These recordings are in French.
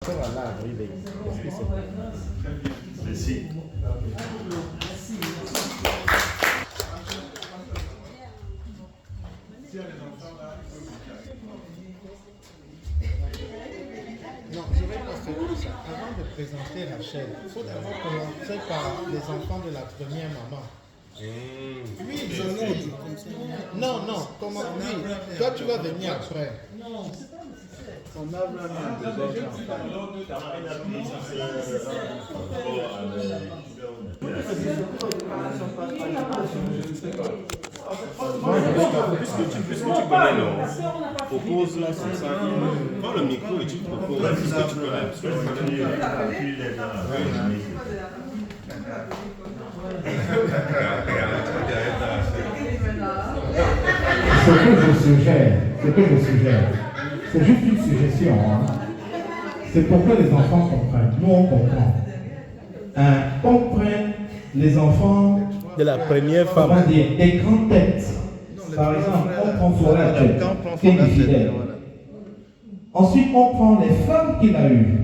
À l'arbre, il est. Est-ce que c'est... Merci. Non, je vais pas faire ça. Avant de présenter Rachel, il faut d'abord commencer par les enfants de la première maman. Oui, non, non, comment oui. Toi, tu vas venir après. Non, c'est pas nécessaire. On a vraiment des Puisque tu connais, non? Propose là, c'est ça. Prends le micro et tu proposes ce que tu connais. Parce que tu connais. Ce que je suggère, c'est juste une suggestion. Hein. C'est pour que les enfants comprennent. Nous, on comprend. On prenne les enfants de la première femme. On va dire des grandes têtes. Par exemple, on prend Fola Tête, qui est fidèle. Ensuite, on prend les femmes qu'il a eues.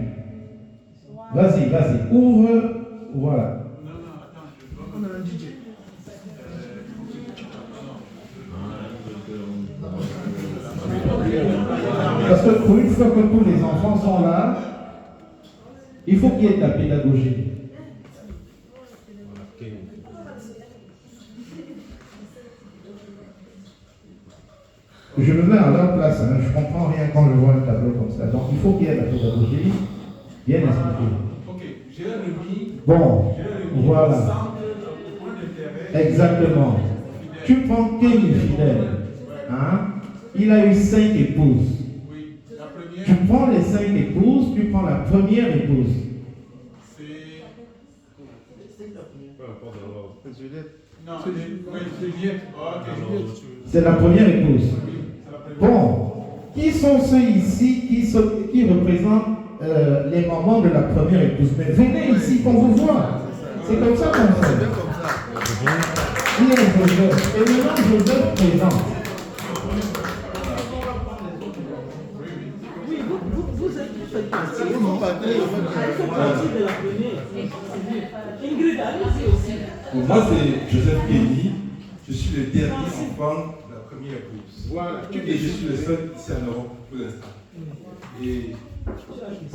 Vas-y, ouvre. Voilà. On a un DJ. Parce que pour une fois que tous les enfants sont là, il faut qu'il y ait de la pédagogie. Je me mets à leur place, hein. Je ne comprends rien quand je vois un tableau comme ça. Donc il faut qu'il y ait de la pédagogie, bien expliqué. Ok, j'ai remis. Bon, voilà. Exactement. Tu prends Kenny fidèle. Hein? Il a eu 5 épouses. Oui, la première. Tu prends les 5 épouses, tu prends la première épouse. Non, c'est Juliette. C'est la première épouse. Bon, qui sont ceux ici qui représentent les mamans de la première épouse? Mais venez ici qu'on vous voit. C'est comme ça qu'on fait. Il y a Joseph. Et maintenant, Joseph présente. Oui, vous êtes partie de la première. Ingrid allez-y aussi. Moi, c'est Joseph Kenny. Je suis le dernier enfant de la première épouse. Voilà. Et je suis le seul ici en Europe pour l'instant. Et je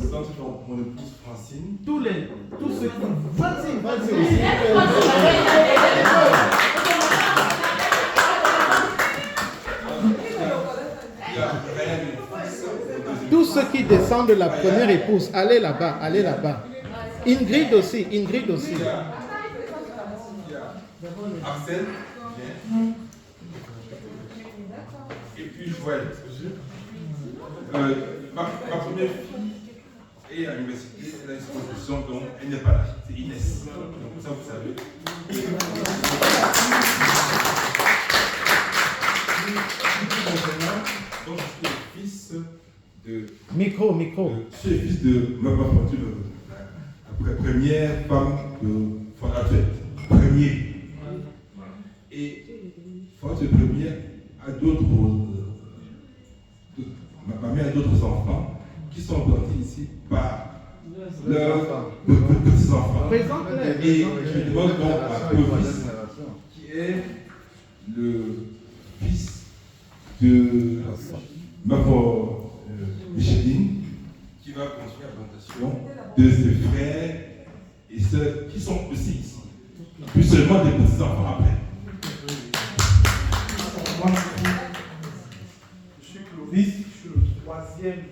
présente mon épouse Francine. Tous ceux qui ont. Vas-y aussi. Tous ceux qui descendent de la première épouse, allez là-bas, allez là-bas. Ingrid aussi. Arsène, bien. Et puis Joël. Ma première fille est à l'université, elle a une exposition, donc elle n'est pas là. C'est Inès. Donc ça, vous savez. Donc je suis le fils de... Micro. Je suis le fils de ma fortune, la première femme fondatrice. Premier. Et Force Première a d'autres, ma mère a d'autres enfants qui sont portés ici par leurs petits-enfants. Présente-les. Et je demande donc à Clovis, qui est le fils de Mavor Micheline, qui va construire la plantation de ses frères et sœurs qui sont aussi ici. Puis seulement des petits-enfants après. Moi, je suis Clovis, je suis le troisième.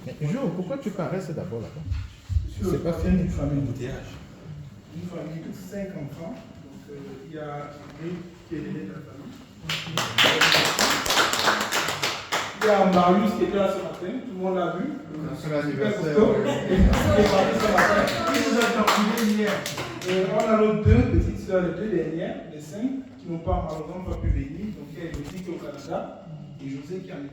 Mais Jo, pourquoi tu paraisses d'abord là-bas? Je suis le pas troisième fini. d'une famille Une famille de 5 enfants. Donc, il y a Ingrid qui est l'aîné de la famille. Il y a Marius qui était là ce matin, tout le monde l'a vu. C'est l'anniversaire. Il est parti ce matin. Il nous a terminé hier. Et on a nos 2 petites soeurs, les 2 dernières, les 5, qui n'ont pas malheureusement pas pu venir. Donc il y a Elodie qui est au Canada et José qui est en Italie.